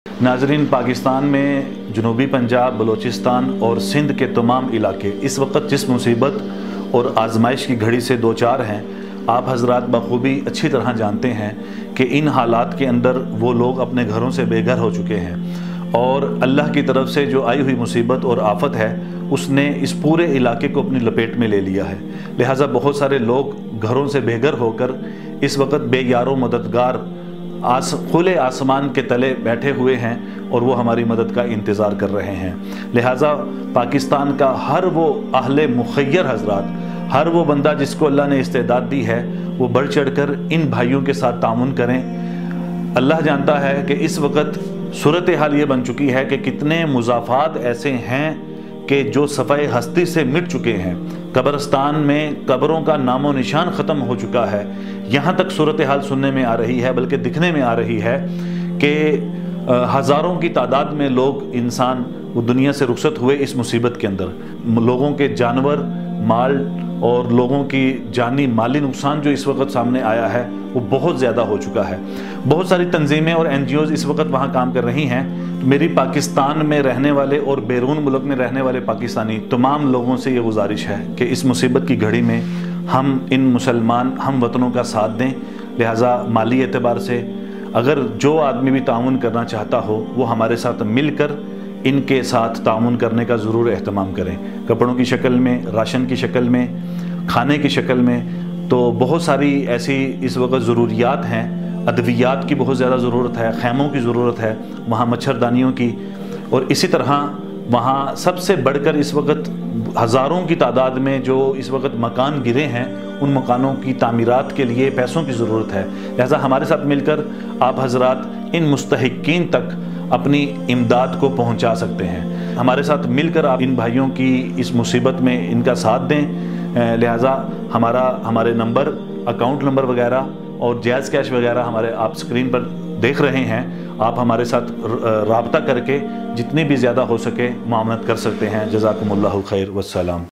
नाजरीन, पाकिस्तान में जनूबी पंजाब, बलोचिस्तान और सिंध के तमाम इलाके इस वक्त जिस मुसीबत और आजमाइश की घड़ी से दो चार हैं, आप हजरात बखूबी अच्छी तरह जानते हैं कि इन हालात के अंदर वो लोग अपने घरों से बेघर हो चुके हैं और अल्लाह की तरफ से जो आई हुई मुसीबत और आफत है उसने इस पूरे इलाके को अपनी लपेट में ले लिया है। लिहाजा बहुत सारे लोग घरों से बेघर होकर इस वक्त बेयारो मददगार खुले आसमान के तले बैठे हुए हैं और वो हमारी मदद का इंतज़ार कर रहे हैं। लिहाजा पाकिस्तान का हर वो अहले मुखय्यर हजरात, हर वो बंदा जिसको अल्लाह ने इस्तेदाद दी है, वो बढ़ चढ़ कर इन भाइयों के साथ तामुन करें। अल्लाह जानता है कि इस वक्त सूरत हाल ये बन चुकी है कि कितने मुज़ाफ़ात ऐसे हैं कि जो सफ़ाए हस्ती से मिट चुके हैं। कब्रिस्तान में कब्रों का नामो निशान ख़त्म हो चुका है। यहाँ तक सूरत हाल सुनने में आ रही है, बल्कि दिखने में आ रही है कि हज़ारों की तादाद में लोग इंसान वो दुनिया से रुखसत हुए इस मुसीबत के अंदर। लोगों के जानवर, माल और लोगों की जानी माली नुकसान जो इस वक्त सामने आया है वो बहुत ज़्यादा हो चुका है। बहुत सारी तंजीमें और NGOs इस वक्त वहाँ काम कर रही हैं। मेरी पाकिस्तान में रहने वाले और बैरून मुल्क में रहने वाले पाकिस्तानी तमाम लोगों से ये गुजारिश है कि इस मुसीबत की घड़ी में हम इन मुसलमान हम वतनों का साथ दें। लिहाजा माली एतबार से अगर जो आदमी भी ताउन करना चाहता हो वो हमारे साथ मिलकर इनके साथ ताउन करने का ज़रूर एहतमाम करें। कपड़ों की शक्ल में, राशन की शक्ल में, खाने की शक्ल में, तो बहुत सारी ऐसी इस वक्त ज़रूरियात हैं। अद्वियात की बहुत ज़्यादा ज़रूरत है, खैमों की ज़रूरत है, वहाँ मच्छरदानियों की, और इसी तरह वहाँ सबसे बढ़कर इस वक्त हज़ारों की तादाद में जो इस वक्त मकान गिरे हैं उन मकानों की तामीरात के लिए पैसों की ज़रूरत है। लिहाजा हमारे साथ मिलकर आप हजरात इन मुस्तहिकीन तक अपनी इमदाद को पहुँचा सकते हैं। हमारे साथ मिलकर आप इन भाइयों की इस मुसीबत में इनका साथ दें। लिहाजा हमारे नंबर, अकाउंट नंबर वगैरह और जायज़ कैश वगैरह हमारे आप स्क्रीन पर देख रहे हैं। आप हमारे साथ राब्ता करके जितनी भी ज़्यादा हो सके मुआवनत कर सकते हैं। जज़ाकुमुल्लाहु खैर, वस्सलाम।